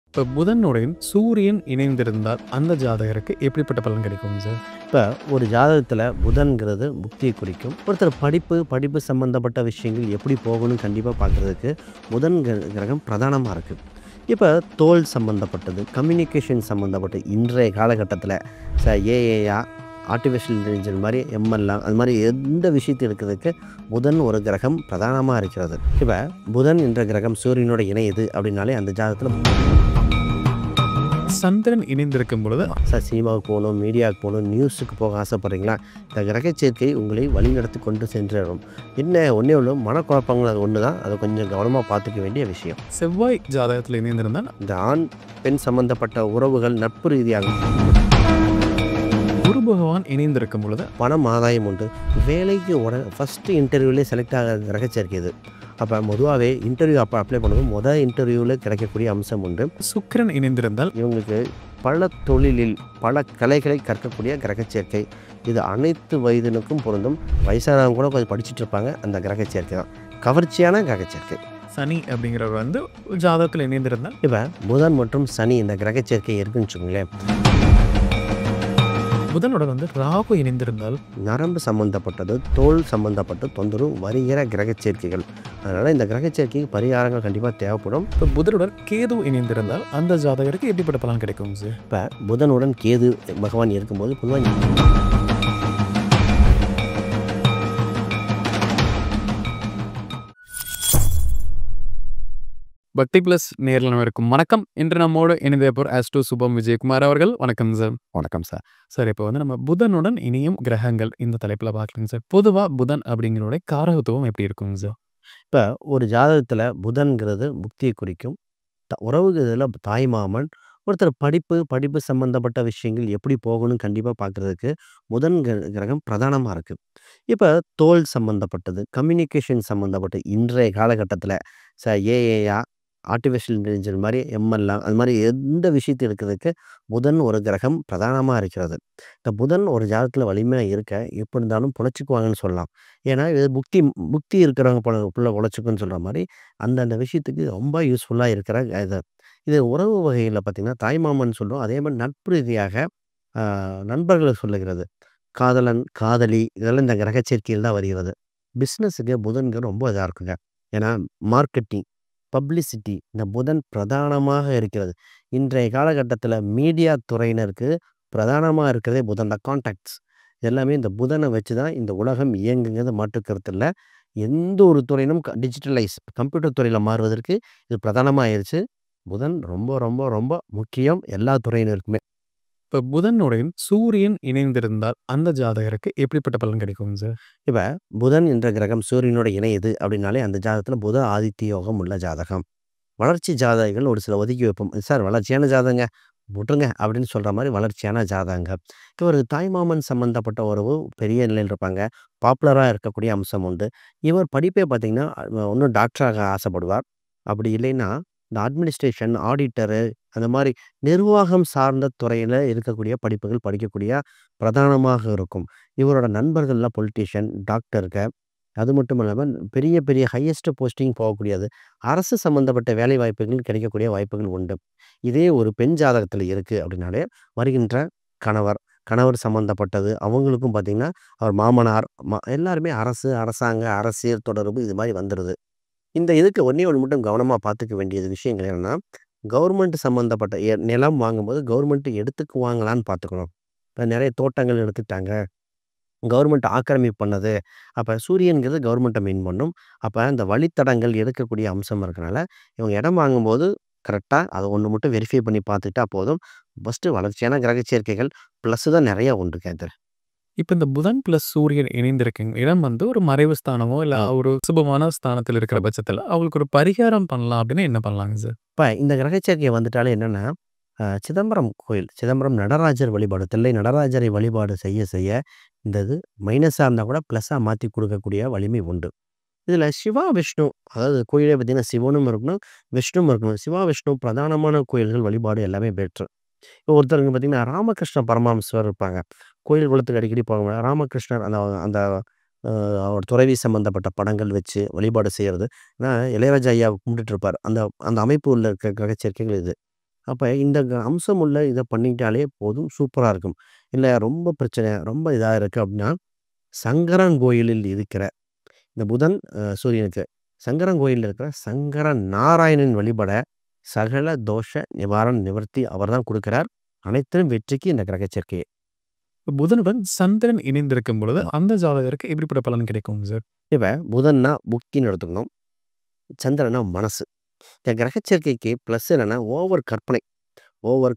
இப்போ புதனுடன் சூரியன் இணைந்திருந்தால் அந்த ஜாதகருக்கு எப்படிப்பட்ட பலன் கிடைக்கும் சார்? இப்போ ஒரு ஜாதகத்தில் புதன்கிறது புக்தியை குறிக்கும். ஒருத்தர் படிப்பு சம்மந்தப்பட்ட விஷயங்கள் எப்படி போகணும்னு கண்டிப்பாக பார்க்குறதுக்கு புதன் கிரகம் பிரதானமாக இருக்குது. இப்போ தோல் சம்மந்தப்பட்டது, கம்யூனிகேஷன் சம்மந்தப்பட்ட இன்றைய காலகட்டத்தில் ஏஏயா, ஆர்டிஃபிஷியல் இன்டெலிஜென்ஸ் மாதிரி எம்எல்லாம் அது மாதிரி எந்த விஷயத்தை இருக்கிறதுக்கு புதன் ஒரு கிரகம் பிரதானமாக இருக்கிறது. இப்போ புதன் என்ற கிரகம் சூரியனோட இணையுது அப்படின்னாலே அந்த ஜாதகத்தில் சந்திரன் இணைந்திருக்கும் பொழுது சினிமாவுக்கு போகணும், மீடியாவுக்கு போகணும், நியூஸுக்கு போக ஆசைப்பட்றீங்களா, இந்த கிரக சேர்க்கை உங்களை வழிநடத்தி கொண்டு சென்றிடும். என்ன ஒன்றே ஒன்று மனக்குழப்பங்கள், அது ஒன்று தான். அதை கொஞ்சம் கவனமாக பார்த்துக்க வேண்டிய விஷயம். செவ்வாய் ஜாதகத்தில் இணைந்திருந்தால் இந்த ஆண் பெண் சம்பந்தப்பட்ட உறவுகள் நட்பு ரீதியாக குரு பகவான் இணைந்திருக்கும் பொழுது பணம் ஆதாயம் உண்டு. வேலைக்கு ஃபஸ்ட்டு இன்டர்வியூலே செலக்ட் ஆகிற கிரக சேர்க்கை இது. அப்போ பொதுவாகவே இன்டர்வியூ அப்ளை பண்ணும்போது இன்டர்வியூவில் கிடைக்கக்கூடிய அம்சம் உண்டு. சுக்கிரன் இணைந்திருந்தால் இவங்களுக்கு பல தொழிலில் பல கலைகளை கற்கக்கூடிய கிரக சேர்க்கை. இது அனைத்து வயதினுக்கும் பொருந்தும். வயசானவங்க கூட கொஞ்சம் படிச்சுட்டு இருப்பாங்க. அந்த கிரக சேர்க்கை தான் கவர்ச்சியான கிரக சேர்க்கை. சனி அப்படிங்கிறவர் ஜாதகத்தில் இணைந்திருந்தால் இப்போ புதன் மற்றும் சனி இந்த கிரக சேர்க்கை இருக்குன்னு வச்சுக்கோங்களேன். புதனுடன் ராகு இணைந்திருந்தால் நரம்பு சம்மந்தப்பட்டது, தோல் சம்மந்தப்பட்ட தொந்தரவு வருகிற கிரக சேர்க்கைகள். அதனால் இந்த கிரக சேர்க்கைக்கு பரிகாரங்கள் கண்டிப்பாக தேவைப்படும். இப்போ புதனுடன் கேது இணைந்திருந்தால் அந்த ஜாதகருக்கு எப்படிப்பட்ட பலன் கிடைக்கும் சார்? இப்போ புதனுடன் கேது பகவான் இருக்கும்போது பொதுவாக பக்தி பிளஸ் நேரில் இருக்கும் வணக்கம். இன்று நம்மோடு இணைந்தேப்போர் ஆஸ்ட்ரோ சுபம் விஜயகுமார் அவர்கள். வணக்கம் சார். வணக்கம் சார். சார், இப்போ நம்ம புதனுடன் இணையும் கிரகங்கள் இந்த தலைப்பில் பார்க்கலாங்க சார். பொதுவாக புதன் அப்படிங்கிறோட காரகத்துவம் எப்படி இருக்குங்க சார்? இப்போ ஒரு ஜாதகத்தில் புதன்கிறது புக்தியை குறிக்கும். உறவுகளில் தாய்மாமன். ஒருத்தர் படிப்பு சம்மந்தப்பட்ட விஷயங்கள் எப்படி போகணும்னு கண்டிப்பாக பார்க்குறதுக்கு புதன் கிரகம் பிரதானமாக இருக்குது. இப்போ தோல் சம்மந்தப்பட்டது, கம்யூனிகேஷன் சம்மந்தப்பட்ட இன்றைய காலகட்டத்தில் ஏஏயா, ஆர்டிஃபிஷியல் இன்டெலிஜென்ஸ் மாதிரி எம்எல்லாம் அது மாதிரி எந்த விஷயத்தை இருக்கிறதுக்கு புதன் ஒரு கிரகம் பிரதானமாக இருக்கிறது. இந்த புதன் ஒரு ஜாதகத்தில் வலிமையாக இருக்க எப்படி இருந்தாலும் பொழைச்சிக்குவாங்கன்னு சொல்லலாம். ஏன்னா இது புக்தி இருக்கிறவங்க புள்ள பொழைச்சிக்குன்னு சொல்கிற மாதிரி அந்தந்த விஷயத்துக்கு ரொம்ப யூஸ்ஃபுல்லாக இருக்கிற இது. இது உறவு வகையில் பார்த்திங்கன்னா தாய்மாமன் சொல்கிறோம். அதே மாதிரி நட்பு ரீதியாக நண்பர்களை சொல்லுகிறது. காதலன், காதலி இதெல்லாம் இந்த கிரக சேர்க்கையில் தான் வருகிறது. பிஸ்னஸுக்கு புதன்கிற ரொம்ப இதாக இருக்குங்க. ஏன்னா மார்க்கெட்டிங், பப்ளிசிட்டி இந்த புதன் பிரதானமாக இருக்கிறது. இன்றைய காலகட்டத்தில் மீடியா துறையினருக்கு பிரதானமாக இருக்கிறதே புதன் தான். கான்டாக்ட்ஸ் எல்லாமே இந்த புதனை வச்சு தான் இந்த உலகம் இயங்குங்கிறது மாற்றுக்கருத்து இல்லை. எந்த ஒரு துறையினும் டிஜிட்டலைஸ் கம்ப்யூட்டர் துறையில் மாறுவதற்கு இது பிரதானமாக ஆயிடுச்சு. புதன் ரொம்ப ரொம்ப ரொம்ப முக்கியம் எல்லா துறையினருக்குமே. இப்போ புதனுடன் சூரியன் இணைந்திருந்தால் அந்த ஜாதகருக்கு எப்படிப்பட்ட பலன் கிடைக்கும் சார்? இப்போ புதன் என்ற கிரகம் சூரியனோட இணையுது அப்படின்னாலே அந்த ஜாதகத்தில் புத ஆதித்ய யோகம் உள்ள ஜாதகம். வளர்ச்சி ஜாதகங்கள் ஒரு சில ஒதுக்கி வைப்போம். சார் வளர்ச்சியான ஜாதகங்க விட்டுருங்க அப்படின்னு சொல்கிற மாதிரி வளர்ச்சியான ஜாதகங்க. இப்போ ஒரு தாய்மாமன் சம்மந்தப்பட்ட உறவு பெரிய நிலையில் இருப்பாங்க. பாப்புலராக இருக்கக்கூடிய அம்சம் உண்டு. இவர் படிப்பே பார்த்திங்கன்னா இன்னும் டாக்டராக ஆசைப்படுவார். அப்படி இல்லைன்னா இந்த அட்மினிஸ்ட்ரேஷன், ஆடிட்டரு அந்த மாதிரி நிர்வாகம் சார்ந்த துறையில் இருக்கக்கூடிய படிப்புகள் படிக்கக்கூடிய பிரதானமாக இருக்கும். இவரோட நண்பர்கள்லாம் பொலிட்டீஷியன், டாக்டருங்க. அது மட்டும் இல்லாமல் பெரிய பெரிய ஹையஸ்ட் போஸ்டிங் போகக்கூடியது. அரசு சம்மந்தப்பட்ட வேலை வாய்ப்புகள் கிடைக்கக்கூடிய வாய்ப்புகள் உண்டு. இதே ஒரு பெண் ஜாதகத்தில் இருக்குது அப்படின்னாலே வருகின்ற கணவர் சம்மந்தப்பட்டது அவங்களுக்கும் பார்த்திங்கன்னா அவர் மாமனார் எல்லாருமே அரசாங்க அரசியல் தொடர்பு இது மாதிரி வந்துடுது. இந்த இதுக்கு ஒன்றே ஒன்று மட்டும் கவனமாக பார்த்துக்க வேண்டியது விஷயங்கள் என்னென்னா, கவர்மெண்ட் சம்மந்தப்பட்ட நிலம் வாங்கும்போது கவர்மெண்ட்டு எடுத்துக்குவாங்களான்னு பார்த்துக்கணும். இப்போ நிறைய தோட்டங்கள் எடுத்துக்கிட்டாங்க, கவர்மெண்ட் ஆக்கிரமிப்பு பண்ணது. அப்போ சூரியன்கிறது கவர்மெண்ட்டை மீன் பண்ணும். அப்போ இந்த வழித்தடங்கள் எடுக்கக்கூடிய அம்சம் இருக்கனால இவங்க இடம் வாங்கும்போது கரெக்டாக அதை ஒன்று மட்டும் வெரிஃபை பண்ணி பார்த்துக்கிட்டா போதும். ஃபஸ்ட்டு வளர்ச்சியான கிரக சேர்க்கைகள் ப்ளஸ்ஸு தான் நிறையா உண்டு கேந்தர். இப்போ இந்த புதன் பிளஸ் சூரியன் இணைந்திருக்குங்க இடம் ஒரு மறைவு ஸ்தானமோ இல்லை ஒரு சுபமான ஸ்தானத்தில் இருக்கிற பட்சத்தில் அவங்களுக்கு ஒரு பரிகாரம் பண்ணலாம் அப்படின்னு என்ன பண்ணலாங்க சார்? இப்போ இந்த கிரக சேர்க்கை வந்துட்டாலே என்னென்னா, சிதம்பரம் கோயில், சிதம்பரம் நடராஜர் வழிபாடு, தில்லை நடராஜரை வழிபாடு செய்ய செய்ய இந்த இது மைனஸாக இருந்தால் கூட ப்ளஸ்ஸாக மாற்றி கொடுக்கக்கூடிய வலிமை உண்டு. இதில் சிவா விஷ்ணு, அதாவது கோயிலே பார்த்திங்கன்னா சிவனும் இருக்கணும், விஷ்ணுவும் இருக்கணும். சிவா விஷ்ணு பிரதானமான கோயில்கள் வழிபாடு எல்லாமே பெட்ரு. இப்போ ஒருத்தருக்கு பார்த்திங்கன்னா ராமகிருஷ்ண பரமஹம்சர் இருப்பாங்க. கோயில் குளத்துக்கு அடிக்கடி போவாங்க. ராமகிருஷ்ணர் அந்த அந்த அவர் துறவி சம்மந்தப்பட்ட படங்கள் வச்சு வழிபாடு செய்கிறது. ஏன்னா இளையராஜா ஐயா கும்பிட்டுட்டு இருப்பார். அந்த அந்த அமைப்பு உள்ள இருக்க கிரக சேர்க்கைகள் இது. அப்ப இந்த அம்சம் உள்ள இத பண்ணிட்டாலே போதும் சூப்பரா இருக்கும். இல்ல ரொம்ப பிரச்சனை, ரொம்ப இதா இருக்கு அப்படின்னா, சங்கரன் கோயிலில் இருக்கிற இந்த புதன் சூரியனுக்கு சங்கரன் கோயில்ல இருக்கிற சங்கர நாராயணன் வழிபட சகல தோஷ நிவாரண நிவர்த்தி அவர்தான் குடுக்கிறார். அனைத்திலும் வெற்றிக்கு இந்த கிரக சேர்க்கையே. இப்ப புதனுடன் சந்திரன் இணைந்திருக்கும் பொழுது, அந்த ஜாதகருக்கு எப்படிப்பட்ட பலன் கிடைக்குங்க சார்? இப்ப புதன்னா புத்தின்னு எடுத்துக்கணும். சந்திரன்னா மனசு. இந்த கிரக சேர்க்கைக்கு பிளஸ் என்னன்னா ஓவர்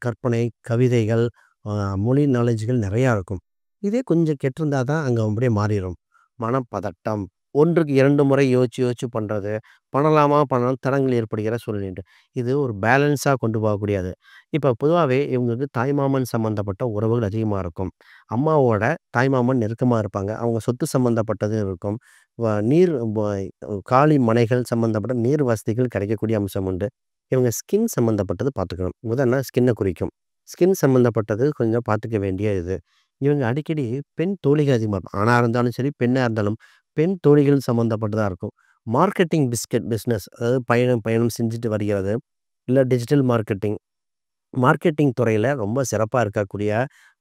கற்பனை, கவிதைகள், அ மொழி நாலேட்ஜ்கள் நெறையா இருக்கும். இதே கொஞ்சம் கெட்டிருந்தா தான் அங்க அப்படியே மாறிரும். மனப்பதட்டம், ஒன்றுக்கு 2 முறை யோசிச்சு யோசிச்சு பண்றது, பண்ணலாமா பண்ணலாம் தடங்கல் ஏற்படுகிற சூழ்நிலை. இது ஒரு பேலன்ஸா கொண்டு போகக்கூடியது. இப்ப பொதுவாவே இவங்களுக்கு தாய்மாமன் சம்மந்தப்பட்ட உறவுகள் அதிகமா இருக்கும். அம்மாவோட தாய்மாமன் நெருக்கமா இருப்பாங்க. அவங்க சொத்து சம்மந்தப்பட்டது இருக்கும். நீர் காலி மனைகள் சம்மந்தப்பட்ட நீர் வசதிகள் கிடைக்கக்கூடிய அம்சம் உண்டு. இவங்க ஸ்கின் சம்மந்தப்பட்டது பார்த்துக்கணும். முதல்ல ஸ்கின்ன குறிக்கும். ஸ்கின் சம்மந்தப்பட்டது கொஞ்சம் பார்த்துக்க வேண்டிய இது. இவங்க அடிக்கடி பெண் தோழிகள் அதிகமா இருப்பாங்க. ஆணா இருந்தாலும் சரி, பெண்ணா இருந்தாலும் பெண் தோழிகள் சம்மந்தப்பட்டதா இருக்கும். மார்க்கெட்டிங் பிசினஸ் அதாவது பயணம் பயணம் செஞ்சுட்டு வருகிறது. இல்ல டிஜிட்டல் மார்க்கெட்டிங். மார்க்கெட்டிங் துறையில ரொம்ப சிறப்பா இருக்கக்கூடிய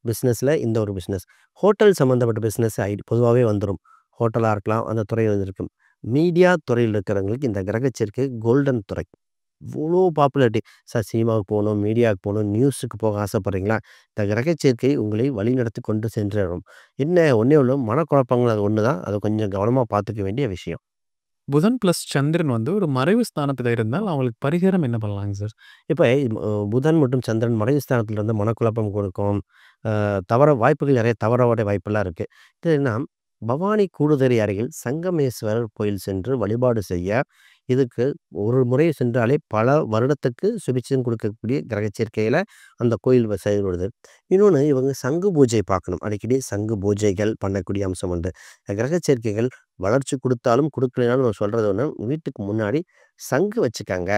பிசினஸ்ல இந்த ஒரு பிசினஸ். ஹோட்டல் சம்மந்தப்பட்ட பிசினஸ் பொதுவாவே வந்துரும். ஹோட்டலா இருக்கலாம், அந்த துறை இருக்கும். மீடியா துறையில இருக்கிறவங்களுக்கு இந்த கிரக சேர்க்கை கோல்டன் துறை. இவ்வளோ பாப்புலாரிட்டி. சார் சினிமாவுக்கு போணும், மீடியாவுக்கு போணும், நியூஸுக்கு போக ஆசைப்படுறீங்களா? இந்த கிரக சேர்க்கை உங்களை வழிநடத்தி கொண்டு சென்றடும். என்ன ஒண்ணே ஒண்ணு மனக்குழப்பங்கள் அது ஒண்ணு தான். அத கொஞ்சம் கவனமா பார்த்துக்க வேண்டிய விஷயம். புதன் பிளஸ் சந்திரன் வந்து ஒரு மறைவு ஸ்தானத்துல இருந்தால், அவங்களுக்கு பரிகாரம் என்ன பண்ணலாங்க சார்? இப்ப புதன் மற்றும் சந்திரன் மறைவு ஸ்தானத்துல இருந்து மனக்குழப்பம் கொடுக்கும். தவற வாய்ப்புகள் நெறைய தவறோட வாய்ப்பெல்லாம் இருக்கு. இது என்ன பவானி கூடுதுறை அருகில் சங்கமேஸ்வரர் கோயில் சென்று வழிபாடு செய்ய, இதுக்கு ஒரு முறை சென்றாலே பல வருடத்துக்கு சுபிட்சம் கொடுக்கக்கூடிய கிரக சேர்க்கையில அந்த கோயில் செயல்படுது. இன்னொன்னு இவங்க சங்கு பூஜை பார்க்கணும். அடிக்கடி சங்கு பூஜைகள் பண்ணக்கூடிய அம்சம் உண்டு. கிரக சேர்க்கைகள் வளர்ச்சி குடுத்தாலும், குடுக்கலைனாலும் நான் சொல்றது ஒண்ணு, வீட்டுக்கு முன்னாடி சங்கு வச்சுக்கங்க.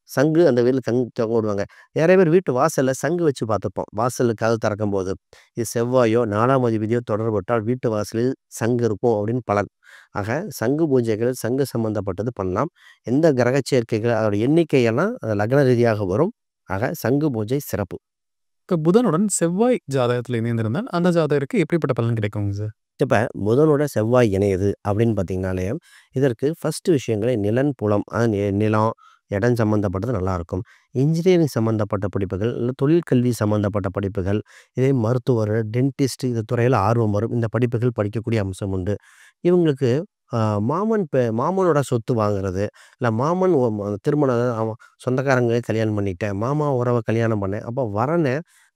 சங்கு அந்த வீட்ல தொங்க விடுவாங்க. நெறைய பேர் வீட்டு வாசல்ல சங்கு வச்சு பார்த்துருப்போம். வாசல்ல கதவு திறக்கும்போது. இது செவ்வாயோ, 4ஆம் அதிபதியோ தொடர்புபட்டால் வீட்டு வாசலில் சங்கு இருக்கும் அப்படின்னு பலன். ஆக சங்கு பூஜைகள், சங்கு சம்பந்தப்பட்டது பண்ணலாம். எந்த கிரக சேர்க்கைகள் அதோட எண்ணிக்கையெல்லாம் லக்ன ரீதியாக வரும். ஆக சங்கு பூஜை சிறப்பு. இப்ப புதனுடன் செவ்வாய் ஜாதகத்துல இணைந்திருந்தால், அந்த ஜாதகருக்கு எப்படிப்பட்ட பலன் கிடைக்குங்க சார்? இப்ப புதனோட செவ்வாய் இணையுது அப்படின்னு பார்த்தீங்கன்னாலே, இதற்கு ஃபர்ஸ்ட் விஷயங்களே நிலம், புலம் நிலம், இடம் சம்மந்தப்பட்டது நல்லாயிருக்கும். இன்ஜினியரிங் சம்மந்தப்பட்ட படிப்புகள், இல்ல தொழிற்கல்வி சம்மந்தப்பட்ட படிப்புகள், இதே மருத்துவர், டென்டிஸ்ட் இந்த துறையில ஆர்வம் வரும். இந்த படிப்புகள் படிக்கக்கூடிய அம்சம் உண்டு. இவங்களுக்கு அ மாமனோட சொத்து வாங்குறது, இல்ல மாமன் திருமணம் சொந்தக்காரங்களே கல்யாணம் பண்ணிட்டேன். மாமா உறவ கல்யாணம் பண்ணேன். அப்போ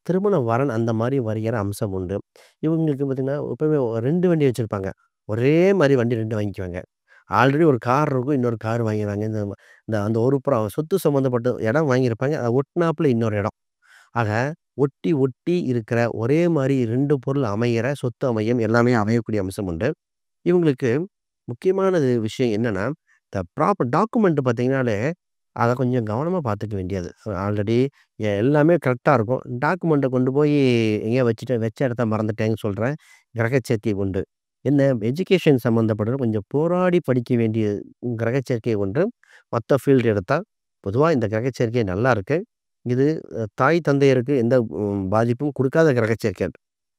திருமண வரன் அந்த மாரி வருகிற அம்சம் உண்டு. இவங்களுக்கு பார்த்தீங்கன்னா, எப்பவுமே 2 வண்டி வச்சிருப்பாங்க. ஒரே மாரி வண்டி 2 வாங்கிக்குவாங்க. ஆல்ரெடி ஒரு கார் இருக்கும். இன்னொரு கார் வாங்கிருவாங்க. இந்த இந்த அந்த ஒரு புறம் சொத்து சம்மந்தப்பட்ட இடம் வாங்கியிருப்பாங்க. அத ஒட்டுனாப்புல இன்னொரு இடம். ஆக ஒட்டி, ஒட்டி இருக்கிற ஒரே மாரி 2 பொருள் அமையிற சொத்து அமையும். எல்லாமே அமையக்கூடிய அம்சம் உண்டு. இவங்களுக்கு முக்கியமானது விஷயம் என்னன்னா, இந்த டாக்குமெண்ட் பார்த்தீங்கன்னாலே, அத கொஞ்சம் கவனமா பார்த்துக்க வேண்டியது. ஆல்ரெடி எல்லாமே கரெக்ட்டா இருக்கும். டாக்குமெண்ட்ட கொண்டு போய் எங்கேயோ வச்ச இடத்த மறந்துட்டேன்னு சொல்ற கிரக சேர்க்கை உண்டு. என்ன எஜுகேஷன் சம்மந்தப்பட்டது கொஞ்சம் போராடி படிக்க வேண்டிய கிரக சேர்க்கை ஒன்று. மத்த ஃபீல்டு எடுத்தா, பொதுவா இந்த கிரக சேர்க்கை நல்லா இருக்கு. இது தாய் தந்தையருக்கு எந்த பாதிப்பும் குடுக்காத கிரக சேர்க்கை.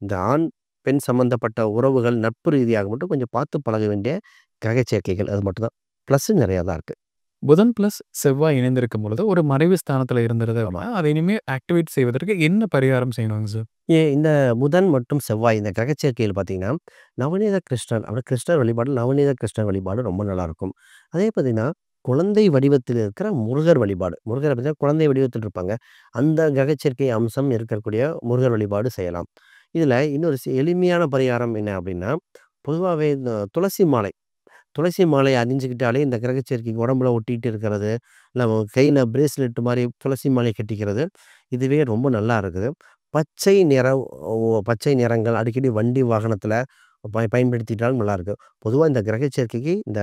இந்த ஆண், பெண் சம்மந்தப்பட்ட உறவுகள், நட்பு ரீதியாக மட்டும் கொஞ்சம் பார்த்து பழக வேண்டிய கிரக சேர்க்கைகள். அது மட்டும் தான். ப்ளஸ் நெறையா தான் இருக்கு. புதன் பிளஸ் செவ்வாய் இணைந்திருக்கும் பொழுது, ஒரு மறைவு ஸ்தானத்துல இருந்துருது ஆமா. அப்படின்னா, அதை இனிமே ஆக்டிவேட் செய்வதற்கு என்ன பரிகாரம் செய்யணுங்க சார்? இந்த புதன் மற்றும் செவ்வாய் இந்த கிரக சேர்க்கையில் பார்த்தீங்கன்னா, நவநீத கிருஷ்ணர் அப்படி கிருஷ்ணர் வழிபாடு, நவநீத கிருஷ்ணர் வழிபாடு ரொம்ப நல்லாயிருக்கும். அதே பார்த்தீங்கன்னா, குழந்தை வடிவத்தில் இருக்கிற முருகர் வழிபாடு. முருகர் பார்த்தீங்கன்னா, குழந்தை வடிவத்தில் இருப்பாங்க. அந்த கிரக சேர்க்கை அம்சம் இருக்கக்கூடிய முருகர் வழிபாடு செய்யலாம். இதில இன்னொரு எளிமையான பரிகாரம் என்ன அப்படின்னா, பொதுவாவே இந்த துளசி மாலை துளசி மாலை அணிஞ்சுக்கிட்டாலே இந்த கிரக சேர்க்கைக்கு உடம்புல ஒட்டிட்டு இருக்கிறது, இல்ல கையில பிரேஸ்லெட் மாரி துளசி மாலை கட்டிக்கிறது, இதுவே ரொம்ப நல்லா இருக்குது. பச்சை நிறம் பச்சை நிறங்கள் அடிக்கடி வண்டி வாகனத்தில பயன்படுத்திட்டாலும் நல்லாயிருக்கு. பொதுவா இந்த கிரக சேர்க்கைக்கு இந்த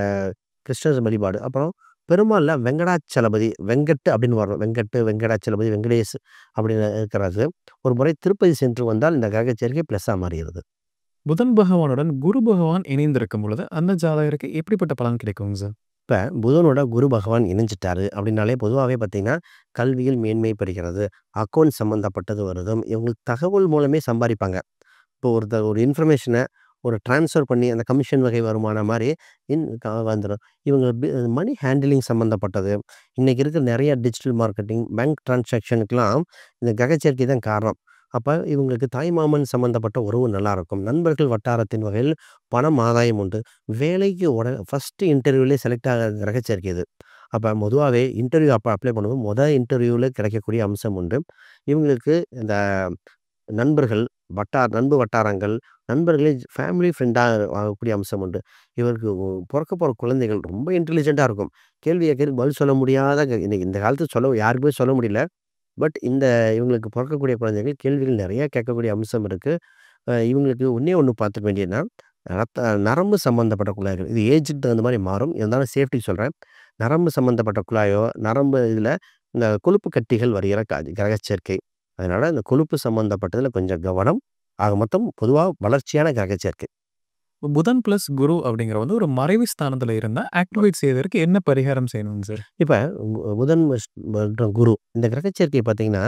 கிருஷ்ணர் வழிபாடு, அப்புறம் பெருமாள்ல வெங்கடாச்சலபதி, வெங்கட் அப்படின்னு வரும். வெங்கடாச்சலபதி, வெங்கடேஷ் அப்படின்னு இருக்கிறது. ஒரு முறை திருப்பதி சென்று வந்தால் இந்த கிரக சேர்க்கை ப்ளஸ்ஸா மாறுகிறது. புதன் பகவானுடன் குரு பகவான் இணைந்திருக்கும் பொழுது, அந்த ஜாதகருக்கு எப்படிப்பட்ட பலன் கிடைக்குங்க சார்? இப்ப புதனோட குரு பகவான் இணைஞ்சிட்டாரு அப்படின்னாலே பொதுவாவே பார்த்தீங்கன்னா, கல்வியில் மேன்மை பெறுகிறது. அக்கவுண்ட் சம்மந்தப்பட்டது வருதும். இவங்களுக்கு தகவல் மூலமே சம்பாரிப்பாங்க. இப்போ ஒருத்தர் ஒரு இன்ஃபர்மேஷன ஒரு ட்ரான்ஸ்ஃபர் பண்ணி அந்த கமிஷன் வகை வருமானம் மாரி வந்துரும். இவங்க மணி ஹேண்டிலிங் சம்மந்தப்பட்டது. இன்னைக்கு இருக்கிற நெறைய டிஜிட்டல் மார்க்கெட்டிங், பேங்க் டிரான்சாக்ஷனுக்குலாம் இந்த கிரகச்சேர்க்கை தான் காரணம். அப்ப இவங்களுக்கு தாய்மாமன் சம்மந்தப்பட்ட உறவு நல்லாருக்கும். நண்பர்கள் வட்டாரத்தின் வகையில் பணம் ஆதாயம் உண்டு. வேலைக்கு ஃபர்ஸ்ட்டு இன்டர்வியூலயே செலக்ட் ஆகுற கிரகச்சேர்க்கை இது. அப்ப பொதுவாவே இன்டர்வியூ அப்ளை பண்ணும்போது இன்டர்வியூல கிடைக்கக்கூடிய அம்சம் உண்டு. இவங்களுக்கு இந்த நண்பர்கள், நண்பு வட்டாரங்கள், நண்பர்களே ஃபேமிலி ஃப்ரெண்டா ஆகக்கூடிய அம்சம் உண்டு. இவருக்கு பொறக்க போற குழந்தைகள் ரொம்ப இன்டெலிஜென்ட்டா இருக்கும். கேள்வி கேட்கறதுக்கு பதில் சொல்ல முடியாத இன்னைக்கு இந்த காலத்துல யாருக்குமே சொல்ல முடியல. பட் இவங்களுக்கு பொறக்கக்கூடிய குழந்தைகள் கேள்விகள் நெறைய கேட்கக்கூடிய அம்சம் இருக்கு. இவங்களுக்கு ஒண்ணே ஒண்ணு பார்த்துக்க வேண்டியதுன்னா, ரத்த நரம்பு சம்மந்தப்பட்ட குழாய்கள். இது ஏஜுக்கு தகுந்த மாரி மாறும். இருந்தாலும் சேஃப்டிக்கு சொல்றேன். நரம்பு சம்மந்தப்பட்ட குழாயோ, நரம்பு இதுல இந்த கொழுப்பு கட்டிகள் வருகிற கிரகச்சேர்க்கை. அதனால இந்த கொழுப்பு சம்மந்தப்பட்டதுல கொஞ்சம் கவனம். ஆக மொத்தம் பொதுவா வளர்ச்சியான கிரகச்சேர்க்கை. புதன் பிளஸ் குரு அப்படிங்கிற வந்து ஒரு மறைவு ஸ்தானத்துல இருந்தா ஆக்டிவேட் செய்வதற்கு என்ன பரிகாரம் செய்யணுங்க சார்? இப்ப புதன் மற்றும் குரு இந்த கிரகச்சேர்க்கை பார்த்தீங்கன்னா,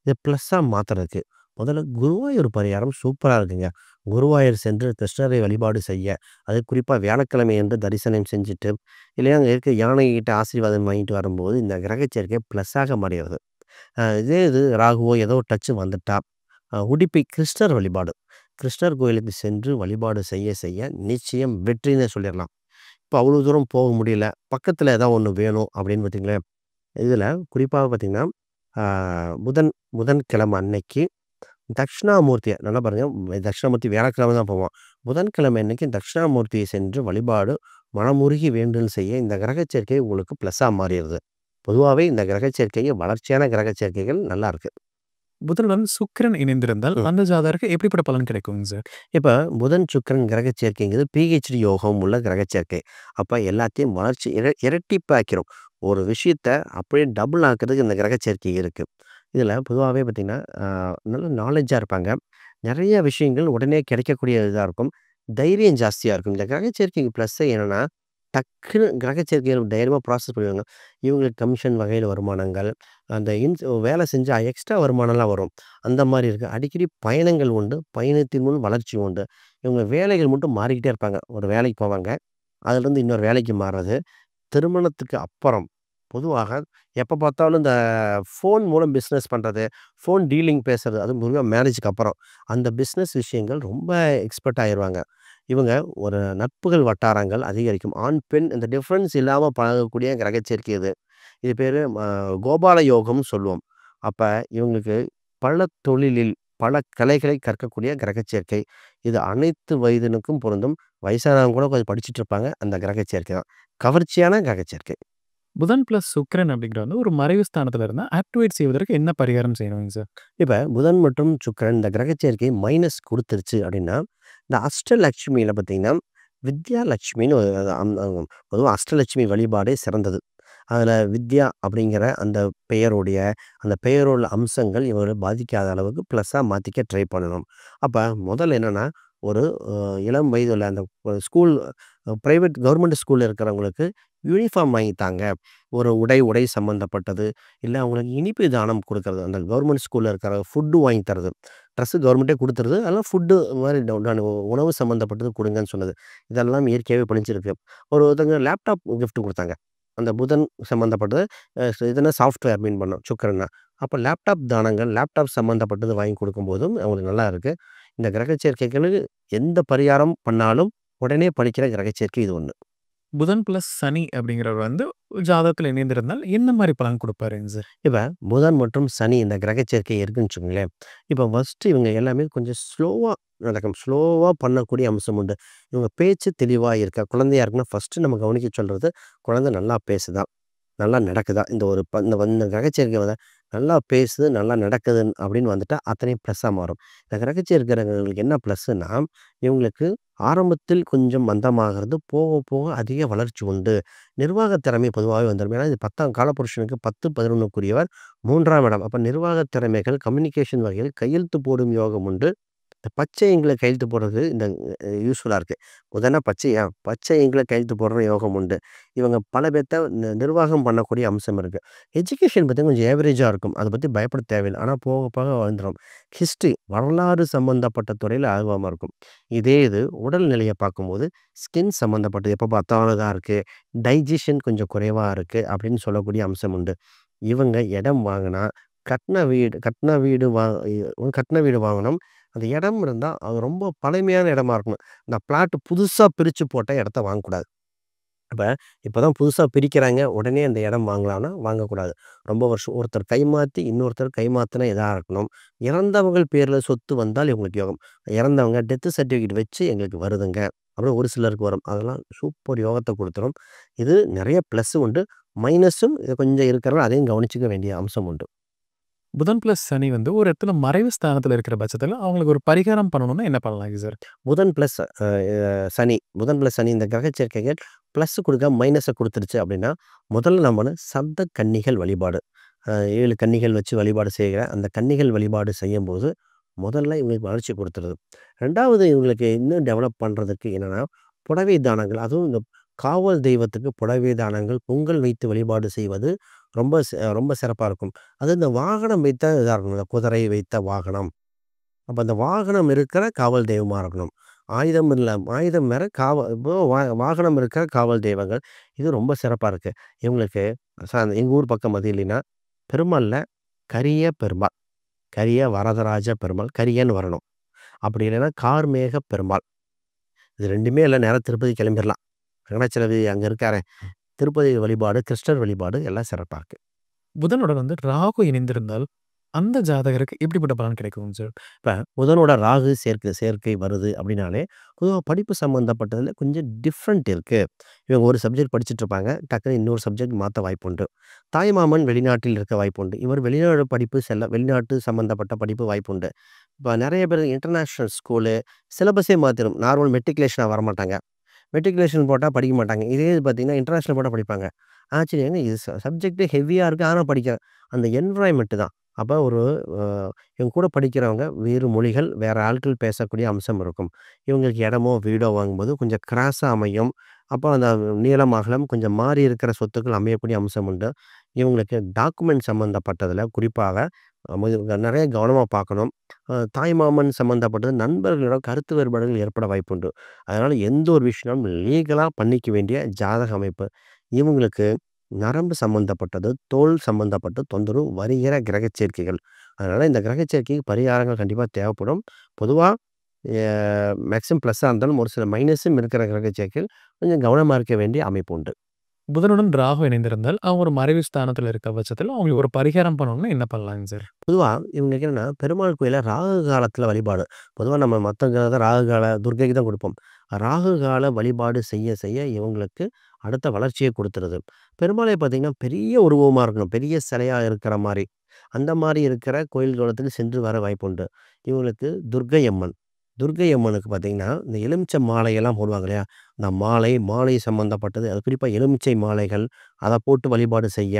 இத ப்ளஸ்ஸா மாத்துறதுக்கு முதல்ல குருவாயூர் பரிகாரம் சூப்பரா இருக்குங்க. குருவாயூர் சென்று கிருஷ்ணரை வழிபாடு செய்ய, அது குறிப்பா வியாழக்கிழமை அன்று தரிசனம் செஞ்சுட்டு, இல்லையா அங்க இருக்க யானைகிட்ட ஆசீர்வாதம் வாங்கிட்டு வரும்போது இந்த கிரகச்சேர்க்கை ப்ளஸ்ஸாக மாறுகிறது. இதே இது ராகுவோ ஏதோ டச்சு வந்துட்டா, உடுப்பி கிருஷ்ணர் வழிபாடு. கிருஷ்ணர் கோயிலுக்கு சென்று வழிபாடு செய்ய செய்ய நிச்சயம் வெற்றின்னே சொல்லிறலாம். இப்ப அவ்வளோ தூரம் போக முடியல. பக்கத்துல ஏதாவது ஒண்ணு வேணும் அப்படின்னு பார்த்தீங்களேன், இதுல குறிப்பாக பார்த்தீங்கன்னா, ஆ புதன்கிழமை அன்னைக்கு தட்சிணாமூர்த்திய நல்லா பாருங்க. தட்சிணாமூர்த்தி வியாழக்கிழமை தான் போவோம். புதன்கிழமை அன்னைக்கு தட்சிணாமூர்த்தியை சென்று வழிபாடு மனமுருகி வேண்டுதல் செய்ய இந்த கிரகச்சேர்க்கை உங்களுக்கு ப்ளஸ்ஸா மாறிருது. பொதுவாவே இந்த கிரகச்சேர்க்கை வளர்ச்சியான கிரகச்சேர்க்கைகள் நல்லா இருக்கு. புதனுடன் சுக்கிரன் இணைந்திருந்தால் ம். அந்த ஜாதகருக்கு எப்படிப்பட்ட பலன் கிடைக்குங்க சார்? இப்ப புதன், சுக்கிரன் கிரகச்சேர்க்கைங்கிறது பிஹெச்டி யோகம் உள்ள கிரகச்சேர்க்கை. அப்ப எல்லாத்தையும் வளர்ச்சி இரட்டிப்பாக்கிரும். ஒரு விஷயத்த அப்படியே டபுள் ஆக்குறதுக்கு இந்த கிரகச்சேர்க்கை இருக்கு. இதுல பொதுவாவே பார்த்தீங்கன்னா, நல்ல நாலேட்ஜா இருப்பாங்க. நெறைய விஷயங்கள் உடனே கிடைக்கக்கூடிய இதா இருக்கும். தைரியம் ஜாஸ்தியா இருக்கும். இந்த கிரகச்சேர்க்கைக்கு ப்ளஸ்ஸே என்னன்னா, டக்குனு கிரகச்சேர்க்கைகள் தைரியமா ப்ராசஸ் பண்ணுவாங்க. இவங்களுக்கு கமிஷன் வகையில வருமானங்கள், அந்த வேலை செஞ்சா எக்ஸ்ட்ரா வருமானம்லாம் வரும். அந்த மாரி இருக்கு. அடிக்கடி பயணங்கள் உண்டு. பயணத்தின் மூலம் வளர்ச்சி உண்டு. இவங்க வேலைகள் மட்டும் மாறிக்கிட்டே இருப்பாங்க. ஒரு வேலைக்கு போவாங்க. அதுலேருந்து இன்னொரு வேலைக்கு மாறுறது. திருமணத்துக்கு அப்புறம் பொதுவாக எப்ப பார்த்தாலும் இந்த ஃபோன் மூலம் பிசினஸ் பண்றது, ஃபோன் டீலிங் பேசுறது, அதுவும் முக்கியமா மேரேஜ்க்கு அப்புறம். அந்த பிசினஸ் விஷயங்கள் ரொம்ப எக்ஸ்பர்ட் ஆயிருவாங்க. இவங்க ஒரு நட்புகள் வட்டாரங்கள் அதிகரிக்கும். ஆண், பெண் இந்த டிஃபரன்ஸ் இல்லாம பழகக்கூடிய கிரகச்சேர்க்கை இது. இது பேரு கோபால யோகம்னு சொல்லுவோம். அப்ப இவங்களுக்கு பல தொழிலில் பல கலைகளை கற்கக்கூடிய கிரகச்சேர்க்கை. இது அனைத்து வயதினருக்கும் பொருந்தும். வயசானவங்க கூட கொஞ்சம் படிச்சுட்டு இருப்பாங்க. அந்த கிரகச்சேர்க்கை தான். கவர்ச்சியான கிரகச்சேர்க்கை. புதன் பிளஸ் சுக்கிரன் அப்படிங்கிற வந்து ஒரு மறைவு ஸ்தானத்துல இருந்தா ஆக்டிவேட் செய்வதற்கு என்ன பரிகாரம் செய்யணுங்க சார்? இப்ப புதன் மற்றும் சுக்கிரன் இந்த கிரகச்சேர்க்கை மைனஸ் குடுத்துருச்சு அப்படின்னா, இந்த அஷ்டலட்சுமியில பார்த்தீங்கன்னா, வித்யா லட்சுமின்னு ஒரு பொதுவா அஷ்டலட்சுமி வழிபாடே சிறந்தது. அதுல வித்யா அப்படிங்கிற அந்த பெயரோட அம்சங்கள் இவங்கள பாதிக்காத அளவுக்கு ப்ளஸ்ஸா மாத்திக்க ட்ரை பண்ணணும். அப்ப முதல்ல என்னன்னா, ஒரு இளம் வயதுள்ள அந்த ஸ்கூல் பிரைவேட் கவர்மெண்ட் ஸ்கூல்ல இருக்கிறவங்களுக்கு யூனிஃபார்ம் வாங்கி தாங்க. ஒரு உடை சம்மந்தப்பட்டது, இல்ல அவங்களுக்கு இனிப்பு தானம் குடுக்கறது. அந்த கவர்மெண்ட் ஸ்கூல்ல இருக்கிற ஃபுட்டு வாங்கி தர்றது. ட்ரெஸ்ஸு கவர்மெண்ட்டே குடுத்துருது. அதெல்லாம் ஃபுட்டு மாரி உண்டான உணவு சம்மந்தப்பட்டது குடுங்கன்னு சொன்னது. இதெல்லாம் இயற்கையாவே பளிச்சிருக்கு. ஒருத்தங்க லேப்டாப் கிஃப்ட் குடுத்தாங்க. அந்த புதன் சம்மந்தப்பட்டது. இதுனா சாஃப்ட்வேர் மீன் பண்ணோம். சுக்கிரன்னா. அப்ப லேப்டாப் தானங்கள், லேப்டாப் சம்மந்தப்பட்டது வாங்கி குடுக்கும்போதும் அவங்களுக்கு நல்லா இருக்கு. இந்த கிரக சேர்க்கைகளுக்கு எந்த பரிகாரம் பண்ணாலும் உடனே பலிக்கிற கிரக சேர்க்கை இது ஒண்ணு. புதன் பிளஸ் சனி அப்படிங்கிறவர் வந்து ஜாதகத்துல இணைந்திருந்தால் என்ன மாரி பலன் குடுப்பாருங்க சார்? இப்ப புதன் மற்றும் சனி இந்த கிரக சேர்க்கை இருக்குன்னு வச்சுக்கோங்களேன். இப்ப ஃபர்ஸ்ட்டு இவங்க எல்லாமே கொஞ்சம் ஸ்லோவா நடக்கும். ஸ்லோவா பண்ணக்கூடிய அம்சம் உண்டு. இவங்க பேச்சு தெளிவா இருக்கா? குழந்தையா இருக்குன்னா ஃபர்ஸ்ட்டு நம்ம கவனிக்க சொல்றது, குழந்தை நல்லா பேசுதா? நல்லா நடக்குதா? இந்த ஒரு இந்த கிரகச்சேர்க்கை நல்லா பேசுது, நல்லா நடக்குது அப்படின்னு வந்துட்டா அத்தனையும் ப்ளஸ்ஸா மாறும். இந்த கிரகச்சேர்க்கைகளுக்கு என்ன ப்ளஸ்ஸுன்னா, இவங்களுக்கு ஆரம்பத்தில் கொஞ்சம் மந்தமாகிறது, போக போக அதிக வளர்ச்சி உண்டு. நிர்வாக திறமை பொதுவாவே வந்துரும். ஏன்னா இது 10ஆம் காலபுருஷனுக்கு 10, 11க்குரியவர் 3ஆம் இடம். அப்ப நிர்வாக திறமைகள், கம்யூனிகேஷன் வகையில் கையெழுத்து போடும் யோகம் உண்டு. இந்த பச்சை இங்கில கையெழுத்து போடுறது இந்த யூஸ்ஃபுல்லா இருக்கு. புதனா பச்சையா? பச்சை இங்கில கையெழுத்து போடுற யோகம் உண்டு. இவங்க பல பேத்த நிர்வாகம் பண்ணக்கூடிய அம்சம் இருக்கு. எஜுகேஷன் பார்த்தீங்கன்னா கொஞ்சம் ஏவரேஜா இருக்கும். அத பத்தி பயப்பட தேவையில்ல. ஆனா போக போக வந்துரும். ஹிஸ்ட்ரி வரலாறு சம்மந்தப்பட்ட துறையில ஆர்வமா இருக்கும். இதே இது உடல்நிலைய பார்க்கும்போது ஸ்கின் சம்மந்தப்பட்டது எப்ப பார்த்தாலும் இதா இருக்கு. டைஜெஷன் கொஞ்சம் குறைவா இருக்கு அப்படின்னு சொல்லக்கூடிய அம்சம் உண்டு. இவங்க இடம் வாங்குனா, கட்டுன வீடு வாங்கணும். அந்த இடம் இருந்தா, அது ரொம்ப பழமையான இடமா இருக்கணும். இந்த பிளாட் புதுசா பிரிச்சு போட்ட இடத்த வாங்கக்கூடாது. இப்ப இப்பதான் புதுசா பிரிக்கிறாங்க. உடனே அந்த இடம் வாங்கலாம்னா, வாங்கக்கூடாது. ரொம்ப வருஷம் ஒருத்தர் கைமாத்தி, இன்னொருத்தர் கைமாத்துன இதா இருக்கணும். இறந்தவங்கள் பேர்ல சொத்து வந்தால் இவங்களுக்கு யோகம். இறந்தவங்க டெத் சர்டிஃபிகேட் வச்சு எங்களுக்கு வருதுங்க. அப்படின்னு ஒரு சிலருக்கு வரும். அதெல்லாம் சூப்பர் யோகத்த குடுத்துரும். இது நெறைய பிளஸ் உண்டு. மைனஸும் இது கொஞ்சம் இருக்கிறனால அதையும் கவனிச்சுக்க வேண்டிய அம்சம் உண்டு. புதன் பிளஸ் சனி வந்து ஒரு இடத்துல மறைவு ஸ்தானத்துல இருக்கிற பட்சத்துல, அவங்களுக்கு ஒரு பரிகாரம் பண்ணணும்னா என்ன பண்ணலாங்க சார்? புதன் பிளஸ் புதன் பிளஸ் சனி இந்த கிரக சேர்க்கைகள் பிளஸ் குடுக்காம மைனஸ குடுத்துருச்சு அப்படின்னா, முதல்ல நம்ம சப்த கன்னிகள் வழிபாடு. 7 கன்னிகள் வச்சு வழிபாடு செய்கிற அந்த கன்னிகள் வழிபாடு செய்யும்போது, முதல்ல இவங்களுக்கு வளர்ச்சி குடுத்துருது. 2வது இவங்களுக்கு இன்னும் டெவலப் பண்றதுக்கு என்னன்னா, புடவை தானங்கள். அதுவும் இந்த காவல் தெய்வத்துக்கு புடவை தானங்கள், பொங்கல் வைத்து வழிபாடு செய்வது ரொம்ப சிறப்பா இருக்கும். அது இந்த வாகனம் வைத்த இதா இருக்கணும். இந்த குதிரை வைத்த வாகனம். அப்ப அந்த வாகனம் இருக்கிற காவல் தெய்வமா இருக்கணும். ஆயுதம் இல்ல. ஆயுதம் வேற இப்போ வாகனம் இருக்கிற காவல் தெய்வங்கள். இது ரொம்ப சிறப்பா இருக்கு. இவங்களுக்கு எங்க ஊர் பக்கம் அது இல்லைன்னா, பெருமாள்ல கரிய பெருமாள். கரிய வரதராஜ பெருமாள். கரியன்னு வரணும். அப்படி இல்லைன்னா கார்மேக பெருமாள். இது 2மே இல்ல நேரா திருப்பதி கிளம்பிரலாம். வெங்கடாச்சலபதி அங்க இருக்காரே. திருப்பதி வழிபாடு, கிருஷ்ணர் வழிபாடு எல்லாம் சிறப்பா இருக்கு. புதனுடன் வந்து ராகு இணைந்திருந்தால், அந்த ஜாதகருக்கு எப்படிப்பட்ட பலன் கிடைக்கும் சார்? இப்ப புதனோட ராகு சேர்க்கை வருது அப்படின்னாலே, பொதுவா படிப்பு சம்மந்தப்பட்டதுல கொஞ்சம் டிஃப்ரெண்ட் இருக்கு. இவங்க ஒரு சப்ஜெக்ட் படிச்சுட்டு இருப்பாங்க. டக்குனு இன்னொரு சப்ஜெக்ட் மாத்த வாய்ப்புண்டு. தாய்மாமன் வெளிநாட்டில் இருக்க வாய்ப்புண்டு. இவர் வெளிநாடு படிப்பு வெளிநாட்டு சம்மந்தப்பட்ட படிப்பு வாய்ப்புண்டு. இப்ப நெறைய பேர் இன்டர்நேஷனல் ஸ்கூலு சிலபஸே மாத்திரும். நார்மல் மெட்ரிகுலேஷனா வரமாட்டாங்க. மெட்ரிகுலேஷன் போட்டா படிக்க மாட்டாங்க. இதே இது பார்த்தீங்கன்னா, இன்டர்நேஷனல் போட்டா படிப்பாங்க. ஆச்சரியம் ஏங்க இது சப்ஜெக்ட்டே ஹெவியா இருக்கு. ஆனா படிக்கிறேன். அந்த என்வைரன்மென்ட் தான். அப்ப ஒரு அ இவங்க கூட படிக்கிறவங்க வேறு மொழிகள், வேற ஆட்கள் பேசக்கூடிய அம்சம் இருக்கும். இவங்களுக்கு இடமோ, வீடோ வாங்கும்போது கொஞ்சம் கிராஸா அமையும். அப்போ அந்த நீளம், அகலம் கொஞ்சம் மாறி இருக்கிற சொத்துக்கள் அமையக்கூடிய அம்சம் உண்டு. இவங்களுக்கு டாக்குமெண்ட் சம்மந்தப்பட்டதுல குறிப்பாக நெறைய கவனமா பார்க்கணும். தாய்மாமன் சம்மந்தப்பட்டது நண்பர்களிடம் கருத்து வேறுபாடுகள் ஏற்பட வாய்ப்புண்டு. அதனால எந்த ஒரு விஷயம் லீகலா பண்ணிக்க வேண்டிய ஜாதக அமைப்பு. இவங்களுக்கு நரம்பு சம்மந்தப்பட்டது, தோல் சம்மந்தப்பட்ட தொந்தரவு வருகிற கிரக சேர்க்கைகள். அதனால இந்த கிரக சேர்க்கைக்கு பரிகாரங்கள் கண்டிப்பா தேவைப்படும். பொதுவா எ மேக்ஸிமம் ப்ளஸ்ஸா இருந்தாலும் ஒரு சில மைனஸும் இருக்கிற கிரக சேர்க்கைகள் கொஞ்சம் கவனமா இருக்க வேண்டிய அமைப்பு உண்டு. புதனுடன் ராகு இணைந்திருந்தால், அவங்க ஒரு மறைவு ஸ்தானத்துல இருக்க பட்சத்துல, அவங்களுக்கு ஒரு பரிகாரம் பண்ணணும்னா என்ன பண்ணலாங்க சார்? பொதுவா இவங்களுக்கு என்னன்னா, பெருமாள் கோயில்ல ராகு காலத்துல வழிபாடு. பொதுவா நம்ம மத்த ராகு கால துர்க்கைக்கு தான் குடுப்போம். ராகு கால வழிபாடு செய்ய செய்ய இவங்களுக்கு அடுத்த வளர்ச்சிய குடுத்துருது. பெருமாளே பார்த்தீங்கன்னா, பெரிய உருவமா இருக்கணும். பெரிய சிலையா இருக்கிற மாரி. அந்த மாரி இருக்கிற கோயில் குளத்துக்கு சென்று வர வாய்ப்புண்டு. இவங்களுக்கு துர்க்கை அம்மன். துர்க்கை அம்மனுக்கு பார்த்தீங்கன்னா, இந்த எலுமிச்சை மாலையெல்லாம் போடுவாங்க இல்லையா? இந்த மாலை சம்மந்தப்பட்டது. அது குறிப்பா எலுமிச்சை மாலைகள், அத போட்டு வழிபாடு செய்ய,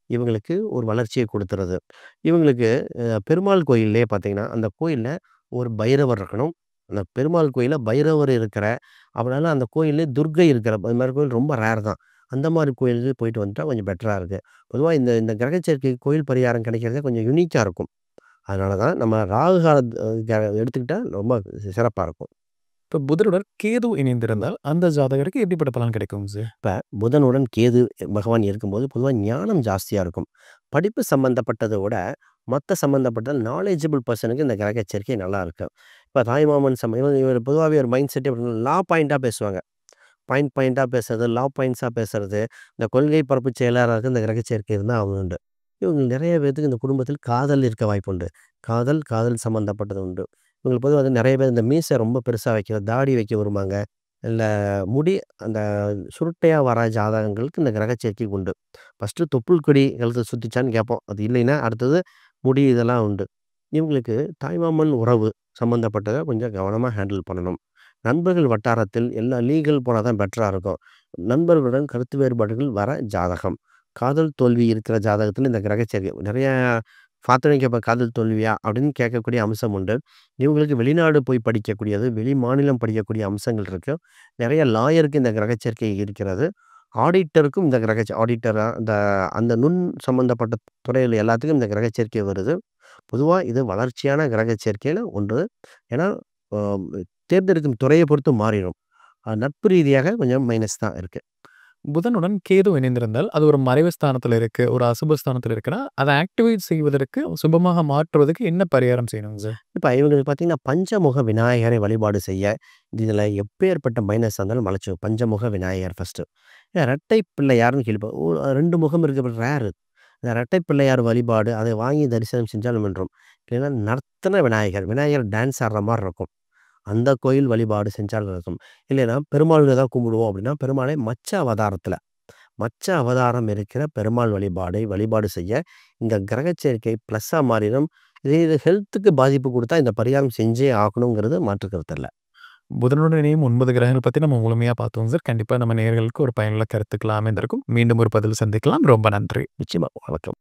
இவங்களுக்கு ஒரு வளர்ச்சிய குடுத்துருது. இவங்களுக்கு பெருமாள் கோயில்லயே பார்த்தீங்கன்னா, அந்த கோயில்ல ஒரு பைரவர் இருக்கணும். அந்த பெருமாள் கோயில்ல பைரவர் இருக்கிற அப்படினால அந்த கோயில்ல துர்க்கை இருக்கிற அது மாரி கோயில் ரொம்ப ரேர் தான். அந்த மாரி கோயிலுக்கு போயிட்டு வந்துட்டா கொஞ்சம் பெட்டரா இருக்கு. பொதுவா இந்த இந்த கிரக சேர்க்கை கோயில் பரிகாரம் கிடைக்கிறதே கொஞ்சம் யூனிக்கா இருக்கும். அதனால தான் நம்ம ராகு கால எடுத்துக்கிட்டா ரொம்ப சிறப்பா இருக்கும். இப்ப புதனுடன் கேது ம். இணைந்திருந்தால், அந்த ஜாதகருக்கு எப்படிப்பட்ட பலன் கிடைக்கும் சார்? இப்ப புதனுடன் கேது பகவான் இருக்கும்போது பொதுவா ஞானம் ஜாஸ்தியா இருக்கும். படிப்பு சம்மந்தப்பட்டத விட, மத்த சம்மந்தப்பட்ட நாலேட்ஜபிள் பெர்சனுக்கு இந்த கிரக சேர்க்கை நல்லா இருக்கு. இப்ப தாய்மாமன் இவர் பொதுவாவே ஒரு மைண்ட் செட்டே லா பாயிண்ட்டா பேசுவாங்க. பாயிண்ட்டா பேசுறது, லா பாயிண்ட்ஸா பேசுறது, இந்த கொள்கை பரப்பு செயலாளருக்கு இந்த கிரக சேர்க்கை இருந்தா அவங்க உண்டு. இவங்க நெறைய பேத்துக்கு இந்த குடும்பத்தில் காதல் இருக்க வாய்ப்புண்டு. காதல் சம்மந்தப்பட்டது உண்டு. இவங்களுக்கு பொதுவா வந்து நெறைய பேர் இந்த மீசை ரொம்ப பெருசா வைக்கிறது, தாடி வைக்க விரும்புவாங்க. இல்ல முடி அந்த சுருட்டையா வர ஜாதகங்களுக்கு இந்த கிரக சேர்க்கை உண்டு. ஃபர்ஸ்ட்டு தொப்புள் கொடி கழுத்த சுத்திச்சான்னு கேட்போம். அது இல்லைன்னா, அடுத்தது முடி இதெல்லாம் உண்டு. இவங்களுக்கு தாய்மாமன் உறவு சம்மந்தப்பட்டத கொஞ்சம் கவனமா ஹேண்டில் பண்ணணும். நண்பர்கள் வட்டாரத்தில் எல்லாம் லீகல் போனா தான் பெட்டரா இருக்கும். நண்பர்களுடன் கருத்து வேறுபாடுகள் வர ஜாதகம். காதல் தோல்வி இருக்கிற ஜாதகத்தில இந்த கிரக சேர்க்கை நெறைய பார்த்தோன்னே கேட்பேன், "காதல் தோல்வியா?" அப்படின்னு கேட்கக்கூடிய அம்சம் உண்டு. இவங்களுக்கு வெளிநாடு போய் படிக்கக்கூடியது, வெளி மாநிலம் படிக்கக்கூடிய அம்சங்கள் இருக்கு. நெறைய லாயருக்கு இந்த கிரக சேர்க்கை இருக்கிறது. ஆடிட்டருக்கும் இந்த ஆடிட்டரா அந்த நுண் சம்மந்தப்பட்ட துறைகள் எல்லாத்துக்கும் இந்த கிரக சேர்க்கை வருது. பொதுவா இது வளர்ச்சியான கிரக சேர்க்கையில ஒன்று. ஏன்னா, அ தேர்ந்தெடுக்கும் துறைய பொறுத்து மாறிரும். நட்பு ரீதியாக கொஞ்சம் மைனஸ் தான் இருக்கு. புதனுடன் கேது இணைந்திருந்தால், அது ஒரு மறைவு ஸ்தானத்துல இருக்கு, ஒரு அசுப ஸ்தானத்துல இருக்குன்னா, அத ஆக்டிவேட் செய்வதற்கு, சுபமாக மாற்றுவதற்கு என்ன பரிகாரம் செய்யணுங்க சார்? இப்ப இவங்களுக்கு பார்த்தீங்கன்னா, பஞ்சமுக விநாயகரை வழிபாடு செய்ய, இதுல எப்பேர்ப்பட்ட மைனஸா இருந்தாலும் மலைச்சுரும். பஞ்சமுக விநாயகர் ஃபர்ஸ்ட்டு. ரெட்டை பிள்ளையார்ன்னு கேள்விப்ப 2 முகம் இருக்கிறது ரேரு. இந்த ரெட்டை பிள்ளையார் வழிபாடு, அதை வாங்கி தரிசனம் செஞ்சால் வென்றும். இல்லைன்னா நர்த்தன விநாயகர், விநாயகர் டான்ஸ் ஆடுற மாரி இருக்கும். அந்த கோயில் வழிபாடு செஞ்சால் இருக்கும். இல்லைன்னா பெருமாள் தான் கும்பிடுவோம் அப்படின்னா, பெருமாளை மச்ச அவதாரத்துல மச்ச அவதாரம் இருக்கிற பெருமாள் வழிபாடு செய்ய, இந்த கிரக சேர்க்கை ப்ளஸ்ஸா மாறிடும். இது ஹெல்த்துக்கு பாதிப்பு குடுத்தா இந்த பரிகாரம் செஞ்சே ஆகணுங்கிறது மாற்று கருத்து இல்ல. புதனுடன் இணையும் 9 கிரகங்கள் பத்தி நம்ம முழுமையா பார்த்தோம் சார். கண்டிப்பா நம்ம நேயர்களுக்கு ஒரு பயனுள்ள கருத்துக்கள் அமைந்திருக்கும். மீண்டும் ஒரு பதிவில் சந்திக்கலாம். ரொம்ப நன்றி. நிச்சயமா. வணக்கம்.